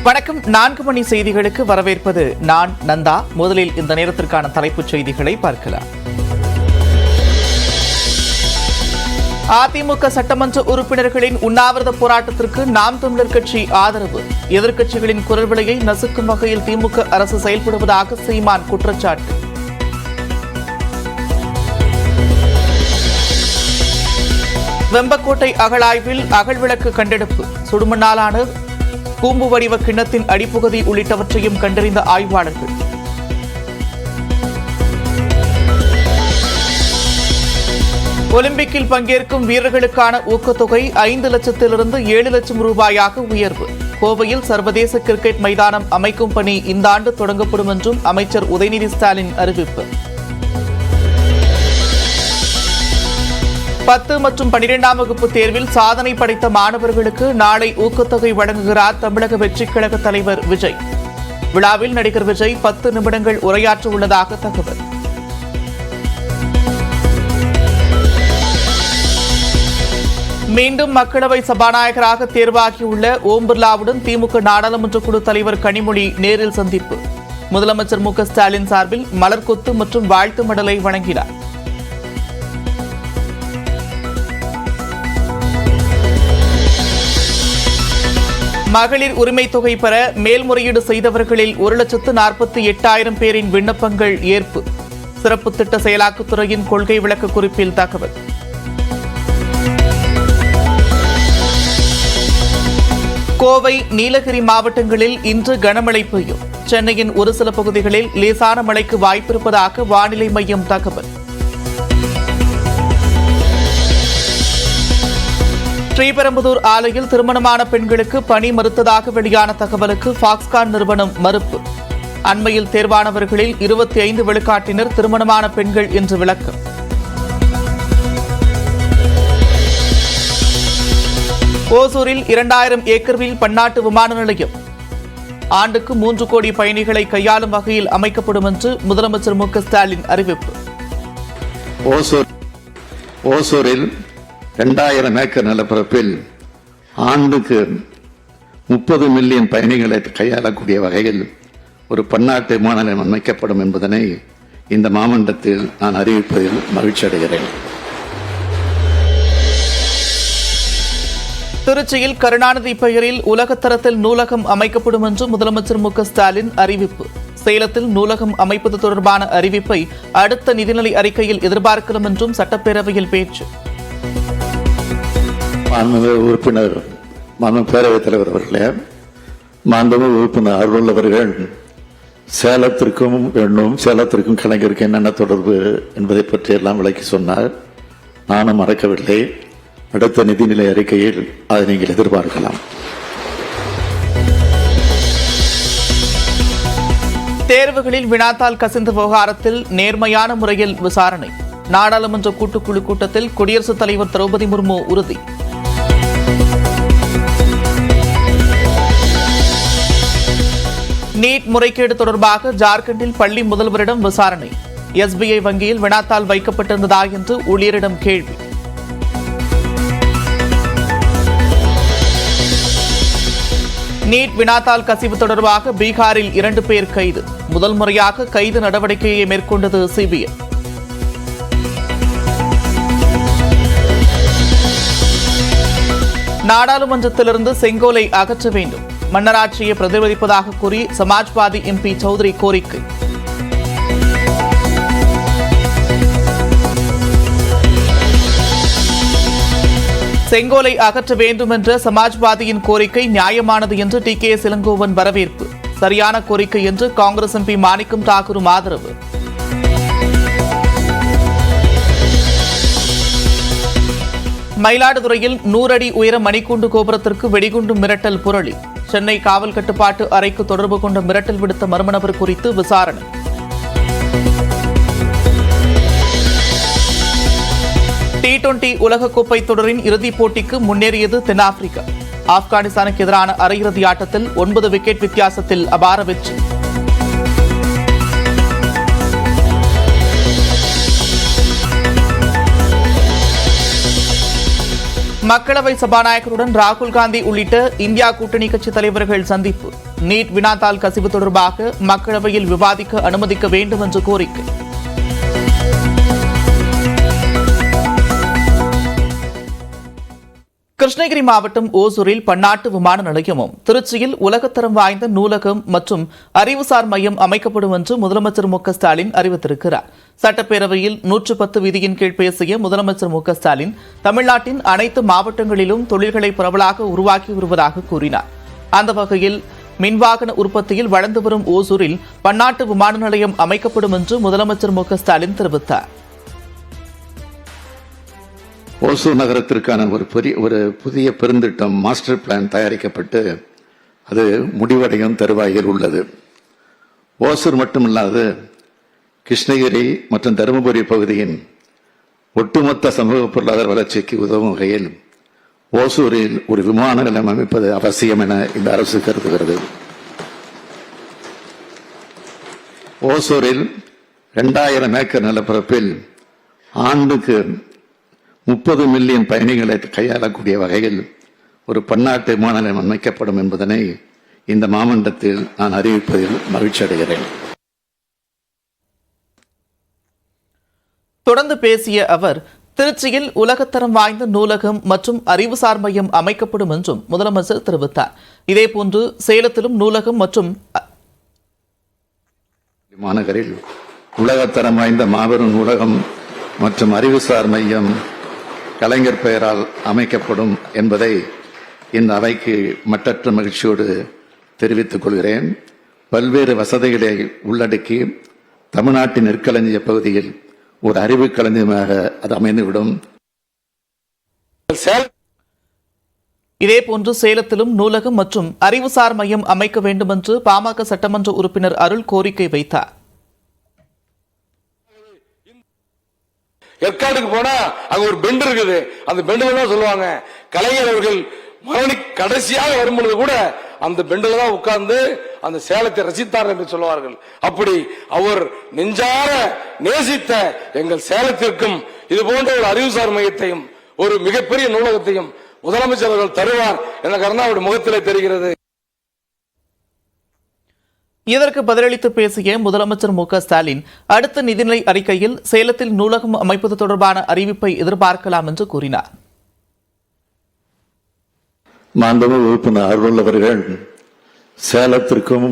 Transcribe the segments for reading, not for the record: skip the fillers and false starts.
வணக்கம். 4 மணி செய்திகளுக்கு வரவேற்பது நான் நந்தா. முதலில் இந்த நேரத்திற்கான தலைப்புச் செய்திகளை பார்க்கலாம். அதிமுக சட்டமன்ற உறுப்பினர்களின் உண்ணாவிரத போராட்டத்திற்கு நாம் தமிழர் கட்சி ஆதரவு. எதிர்க்கட்சிகளின் குரல் விலையை நசுக்கும் வகையில் திமுக அரசு செயல்படுவதாக சீமான் குற்றச்சாட்டு. வெம்பக்கோட்டை அகழாய்வில் அகழ்விளக்கு கண்டெடுப்பு. சுடுமண்ணாலான கூம்பு வடிவ கிண்ணத்தின் அடிப்பகுதி உள்ளிட்டவற்றையும் கண்டறிந்த ஆய்வாளர்கள். ஒலிம்பிக்கில் பங்கேற்கும் வீரர்களுக்கான ஊக்கத்தொகை 5 லட்சத்திலிருந்து 7 லட்சம் ரூபாயாக உயர்வு. கோவையில் சர்வதேச கிரிக்கெட் மைதானம் அமைக்கும் பணி இந்த ஆண்டு தொடங்கப்படும் என்றும் அமைச்சர் உதயநிதி ஸ்டாலின் அறிவிப்பு. 10 மற்றும் 12ஆம் வகுப்பு தேர்வில் சாதனை படைத்த மாணவர்களுக்கு நாளை ஊக்கத்தொகை வழங்குகிறார் தமிழக வெற்றிக் கழக தலைவர் விஜய். விழாவில் நடிகர் விஜய் 10 நிமிடங்கள் உரையாற்ற உள்ளதாக தகவல். மீண்டும் மக்களவை சபாநாயகராக தேர்வாகியுள்ள ஓம் பிர்லாவுடன் திமுக நாடாளுமன்ற குழு தலைவர் கனிமொழி நேரில் சந்திப்பு. முதலமைச்சர் மு க ஸ்டாலின் சார்பில் மலர்கொத்து மற்றும் வாழ்த்து மடலை வழங்கினார். மகளிர் உரிமை தொகை பெற மேல்முறையீடு செய்தவர்களில் 1,48,000 பேரின் விண்ணப்பங்கள் ஏற்பு. சிறப்பு திட்ட செயலாக்கத்துறையின் கொள்கை விளக்க குறிப்பில் தகவல். கோவை, நீலகிரி மாவட்டங்களில் இன்று கனமழை பெய்யும். சென்னையின் ஒரு சில பகுதிகளில் லேசான மழைக்கு வாய்ப்பிருப்பதாக வானிலை மையம் தகவல். ஸ்ரீபெரும்புதூர் ஆலையில் திருமணமான பெண்களுக்கு பணி மறுத்ததாக வெளியான தகவலுக்கு பாக்ஸ்கான் நிறுவனம் மறுப்பு. அண்மையில் தேர்வானவர்களில் 25 விழுக்காட்டினர் திருமணமான பெண்கள் என்று விளக்கம். ஓசூரில் 2000 ஏக்கரில் பன்னாட்டு விமான நிலையம். ஆண்டுக்கு 3 கோடி பயணிகளை கையாளும் வகையில் அமைக்கப்படும் என்று முதலமைச்சர் மு க ஸ்டாலின் அறிவிப்பு. ஓசூரில் 2000 ஏக்கர் நிலப்பரப்பில் ஆண்டுக்கு 30 மில்லியன் பயணிகளை கையாளக்கூடிய வகையில் ஒரு பன்னாட்டு விமான நிலையம் அமைக்கப்படும் என்பதனை இந்த மாமண்டத்தில் நான் அறிவிப்பதில் மகிழ்ச்சி அடைகிறேன். திருச்சியில் கருணாநிதி பெயரில் உலகத்தரத்தில் நூலகம் அமைக்கப்படும் என்று முதலமைச்சர் மு க ஸ்டாலின் அறிவிப்பு. சேலத்தில் நூலகம் அமைப்பது தொடர்பான அறிவிப்பை அடுத்த நிதிநிலை அறிக்கையில் எதிர்பார்க்கலாம் என்றும் சட்டப்பேரவையில் பேச்சு. மாண்புமிகு உறுப்பினர், மாண்புமிகு பேரவைத் தலைவர் அவர்களே, மாண்புமிகு உறுப்பினர் அருள் அவர்கள் சேலத்திற்கும் கலைஞருக்கு என்னென்ன தொடர்பு என்பதை பற்றி எல்லாம் விளக்கி சொன்னார். நானும் மறக்கவில்லை. அடுத்த நிதிநிலை அறிக்கையில் அதை நீங்கள் எதிர்பார்க்கலாம். தேர்வுகளில் வினாத்தாள் கசிந்த விவகாரத்தில் நேர்மையான முறையில் விசாரணை. நாடாளுமன்ற கூட்டுக்குழு கூட்டத்தில் குடியரசுத் தலைவர் திரௌபதி முர்மு உறுதி. நீட் முறைகேடு தொடர்பாக ஜார்க்கண்டில் பள்ளி முதல்வரிடம் விசாரணை. SBI வங்கியில் வினாத்தாள் வைக்கப்பட்டிருந்ததா என்று ஊழியரிடம் கேள்வி. நீட் வினாத்தாள் கசிவு தொடர்பாக பீகாரில் 2 பேர் கைது. முதல் முறையாக கைது நடவடிக்கையை மேற்கொண்டது CBI. நாடாளுமன்றத்திலிருந்து செங்கோலை அகற்ற வேண்டும். மன்னராட்சியை பிரதிபலிப்பதாக கூறி சமாஜ்வாதி MP சௌத்ரி கோரிக்கை. செங்கோலை அகற்ற வேண்டும் என்ற சமாஜ்வாதியின் கோரிக்கை நியாயமானது என்று TKS இளங்கோவன் வரவேற்பு. சரியான கோரிக்கை என்று காங்கிரஸ் MP மாணிக்கம் தாக்கூரும் ஆதரவு. மயிலாடுதுறையில் 100 அடி உயர மணிக்கூண்டு கோபுரத்திற்கு வெடிகுண்டு மிரட்டல் புரளி. சென்னை காவல் கட்டுப்பாட்டு அறைக்கு தொடர்பு கொண்ட மிரட்டல் விடுத்த மர்ம நபர் குறித்து விசாரணை. T20 உலகக்கோப்பை தொடரின் இறுதிப் போட்டிக்கு முன்னேறியது தென்னாப்பிரிக்கா. ஆப்கானிஸ்தானுக்கு எதிரான அரையிறுதி ஆட்டத்தில் 9 விக்கெட் வித்தியாசத்தில் அபார வெற்றி. மக்களவை சபாநாயகருடன் ராகுல் காந்தி உள்ளிட்ட இந்தியா கூட்டணி கட்சி தலைவர்கள் சந்திப்பு. நீட் வினாத்தாள் கசிவு தொடர்பாக மக்களவையில் விவாதிக்க அனுமதிக்க வேண்டும் என்று கோரிக்கை. கிருஷ்ணகிரி மாவட்டம் ஓசூரில் பன்னாட்டு விமான நிலையமும் திருச்சியில் உலகத்தரம் வாய்ந்த நூலகம் மற்றும் அறிவுசார் மையம் அமைக்கப்படும் என்று முதலமைச்சர் மு க ஸ்டாலின் அறிவித்திருக்கிறார். சட்டப்பேரவையில் 110 விதியின் கீழ் பேசிய முதலமைச்சர் மு க ஸ்டாலின் தமிழ்நாட்டின் அனைத்து மாவட்டங்களிலும் தொழில்களை பரவலாக உருவாக்கி வருவதாக கூறினார். அந்த வகையில் மின்வாகன உற்பத்தியில் வளர்ந்து வரும் ஓசூரில் பன்னாட்டு விமான நிலையம் அமைக்கப்படும் என்று முதலமைச்சர் மு க ஸ்டாலின் தெரிவித்தார். ஓசூர் நகரத்திற்கான ஒரு புதிய பெருந்திட்டம் மாஸ்டர் பிளான் தயாரிக்கப்பட்டு அது முடிவடையும் தருவாயில் உள்ளது. ஓசூர் மட்டுமல்லாது கிருஷ்ணகிரி மற்றும் தருமபுரி பகுதியின் ஒட்டுமொத்த சமூக பொருளாதார வளர்ச்சிக்கு உதவும் வகையில் ஓசூரில் ஒரு விமான நிலையம் அமைப்பது அவசியம் என இந்த அரசு கருதுகிறது. ஓசூரில் 2000 ஏக்கர் நிலப்பரப்பில் ஆண்டுக்கு 30 மில்லியன் பயணிகளை கையாளக்கூடிய வகையில் ஒரு பன்னாட்டு விமான நிலையம் அமைக்கப்படும் என்பதனை இந்த மாமண்டத்தில் நான் அறிவிப்பதில் மகிழ்ச்சி அடைகிறேன். தொடர்ந்து பேசிய அவர் திருச்சியில் உலகத்தரம் வாய்ந்த நூலகம் மற்றும் அறிவுசார் மையம் அமைக்கப்படும் என்றும் முதலமைச்சர் தெரிவித்தார். இதேபோன்று சேலத்திலும் நூலகம் மற்றும் மாநகரில் உலகத்தரம் வாய்ந்த மாபெரும் நூலகம் மற்றும் அறிவுசார் மையம் கலைஞர் பெயரால் அமைக்கப்படும் என்பதை இந்த அவைக்கு மட்டற்ற மகிழ்ச்சியோடு தெரிவித்துக் கொள்கிறேன். பல்வேறு வசதிகளை உள்ளடக்கி தமிழ்நாட்டின் நெற்களஞ்சிய பகுதியில் ஒரு அறிவு களஞ்சியமாக அது அமைந்துவிடும். இதேபோன்று சேலத்திலும் நூலகம் மற்றும் அறிவுசார் மையம் அமைக்க வேண்டும் என்று பாமக சட்டமன்ற உறுப்பினர் அருள் கோரிக்கை வைத்தார். ஏற்காடுக்கு போனா அங்க ஒரு பெண்ட் இருக்குது. அந்த பெண்ட்ல தான் சொல்லுவாங்க கலைஞர் அவர்கள் மரணி கடைசியாக வரும்பொழுது கூட அந்த பெண்ட்ல தான் உட்கார்ந்து அந்த சேலத்தை ரசித்தார் என்று சொல்லுவார்கள். அப்படி அவர் நெஞ்சார நேசித்த எங்கள் சேலத்திற்கும் இது போன்ற ஒரு அறிவுசார் மையத்தையும் ஒரு மிகப்பெரிய நூலகத்தையும் முதலமைச்சர் அவர்கள் தருவார் என்ற கருணா அவருடைய முகத்திலே தெரிகிறது. இதற்கு பதிலளித்து பேசிய முதலமைச்சர் மு க ஸ்டாலின் அடுத்த நிதிநிலை அறிக்கையில் சேலத்தில் நூலகம் அமைப்பது தொடர்பான அறிவிப்பை எதிர்பார்க்கலாம் என்று கூறினார். மாண்புமிகு உறுப்பினர் அருள் அவர்கள் சேலத்திற்கும்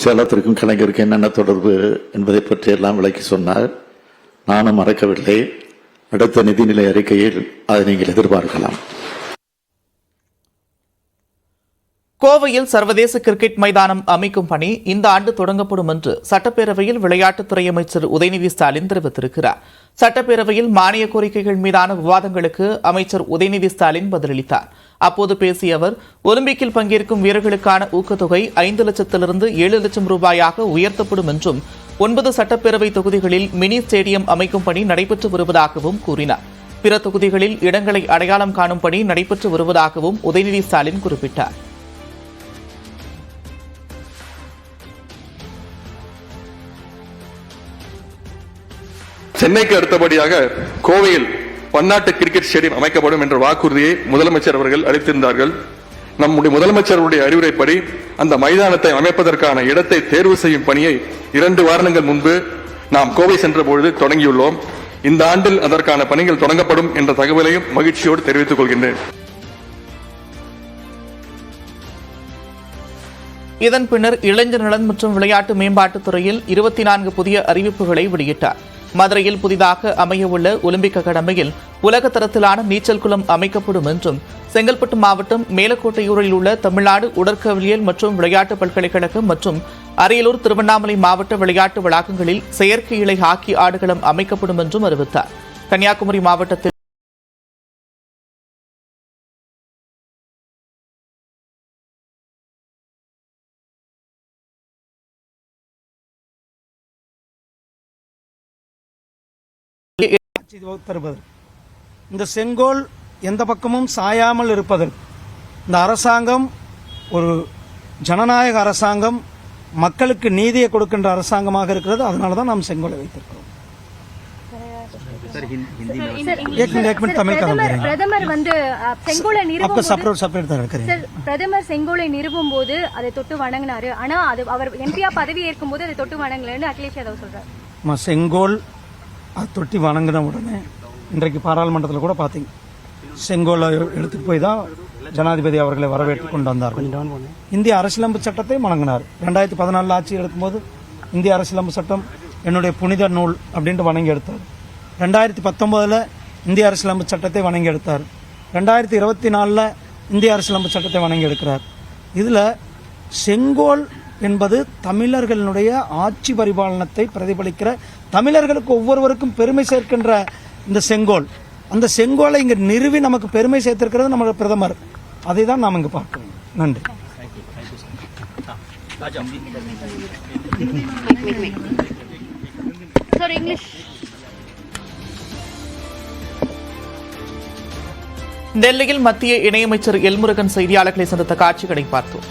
சேலத்திற்கும் கலைஞருக்கு என்னென்ன தொடர்பு என்பதை பற்றியெல்லாம் விளக்கி சொன்னார். நானும் மறக்கவில்லை. அடுத்த நிதிநிலை அறிக்கையில் அதை நீங்கள் எதிர்பார்க்கலாம். கோவையில் சர்வதேச கிரிக்கெட் மைதானம் அமைக்கும் பணி இந்த ஆண்டு தொடங்கப்படும் என்று சட்டப்பேரவையில் விளையாட்டுத்துறை அமைச்சர் உதயநிதி ஸ்டாலின் தெரிவித்திருக்கிறார். சட்டப்பேரவையில் மானிய கோரிக்கைகள் மீதான விவாதங்களுக்கு அமைச்சர் உதயநிதி ஸ்டாலின் பதிலளித்தார். அப்போது பேசிய அவர் ஒலிம்பிக்கில் பங்கேற்கும் வீரர்களுக்கான ஊக்கத்தொகை 5 லட்சத்திலிருந்து 7 லட்சம் ரூபாயாக உயர்த்தப்படும் என்றும் 9 சட்டப்பேரவை தொகுதிகளில் மினி ஸ்டேடியம் அமைக்கும் பணி நடைபெற்று வருவதாகவும் கூறினார். பிற தொகுதிகளில் இடங்களை அடையாளம் காணும் பணி நடைபெற்று வருவதாகவும் உதயநிதி ஸ்டாலின் குறிப்பிட்டார். சென்னைக்கு அடுத்தபடியாக கோவையில் பன்னாட்டு கிரிக்கெட் ஸ்டேடியம் அமைக்கப்படும் என்ற வாக்குறுதியை முதலமைச்சர் அவர்கள் அளித்திருந்தார்கள். நம்முடைய முதலமைச்சருடைய அறிவுரைப்படி அந்த மைதானத்தை அமைப்பதற்கான இடத்தை தேர்வு செய்யும் பணியை 2 வாரங்கள் முன்பு நாம் கோவை சென்றபொழுது தொடங்கியுள்ளோம். இந்த ஆண்டில் அதற்கான பணிகள் தொடங்கப்படும் என்ற தகவலையும் மகிழ்ச்சியோடு தெரிவித்துக் கொள்கின்றேன். இதன் பின்னர் இளைஞர் நலன் மற்றும் விளையாட்டு மேம்பாட்டுத் துறையில் 24 புதிய அறிவிப்புகளை வெளியிட்டார். மதுரையில் புதிதாக அமையவுள்ள ஒலிம்பிக் அகாடமியில் உலக தரத்திலான நீச்சல் குளம் அமைக்கப்படும் என்றும் செங்கல்பட்டு மாவட்டம் மேலக்கோட்டையூரில் உள்ள தமிழ்நாடு உடற்கவியல் மற்றும் விளையாட்டு பல்கலைக்கழகம் மற்றும் அரியலூர் திருவண்ணாமலை மாவட்ட விளையாட்டு வளாகங்களில் செயற்கை இலை ஹாக்கி ஆடுகளம் அமைக்கப்படும் என்றும் அறிவித்தார். கன்னியாகுமரி மாவட்டத்தில் தருவது இந்த செங்கோல் எந்த பக்கமும் சாயாமல் இருப்பதற்கு இந்த அரசாங்கம் ஒரு ஜனநாயக அரசாங்கம், மக்களுக்கு நீதியை கொடுக்கின்ற அரசாங்கமாக இருக்கிறது. அதனால தான் நாம் செங்கோலை வைத்திருக்கிறோம். एक मिनट तमिल का பிரதமர் வந்து செங்கோலை आपका நிறுவும் सेपरेट तरह करें சார் பிரதமர் செங்கோலை நிறுவும் போது அதை தொட்டு வணங்கினாரு. ஆனா அது அவர் எம்பியா பதவி ஏற்கும் போது அதை தொட்டு வணங்கலன்னு அகிலேஷ் யாதவ் சொல்றாரு. செங்கோல் அது தொட்டி வணங்கின உடனே இன்றைக்கு பாராளுமன்றத்தில் கூட பார்த்தீங்க, செங்கோலை எடுத்துட்டு போய் தான் ஜனாதிபதி அவர்களை வரவேற்று கொண்டு வந்தார்கள். இந்திய அரசியலமைப்பு சட்டத்தை வணங்கினார். 2014 ஆட்சி எடுக்கும்போது இந்திய அரசியலமைப்பு சட்டம் என்னுடைய புனித நூல் அப்படின்ட்டு வணங்கி எடுத்தார். 2019 இந்திய அரசியலமைப்பு சட்டத்தை வணங்கி எடுத்தார். 2024 இந்திய அரசியலமைப்பு சட்டத்தை வணங்கி எடுக்கிறார். இதில் செங்கோல் என்பது தமிழர்களுடைய ஆட்சி பரிபாலனத்தை பிரதிபலிக்கிற, தமிழர்களுக்கு ஒவ்வொருவருக்கும் பெருமை சேர்க்கின்ற இந்த செங்கோல், அந்த செங்கோலை இங்கு நிறுவி நமக்கு பெருமை சேர்த்திருக்கிறது நம்ம பிரதமர். அதை தான் நாம் இங்கு பார்க்கிறோம். நன்றி. Sir English. டெல்லியில் மத்திய இணையமைச்சர் எல் முருகன் செய்தியாளர்களை சந்தித்த காட்சிகளை பார்த்தோம்.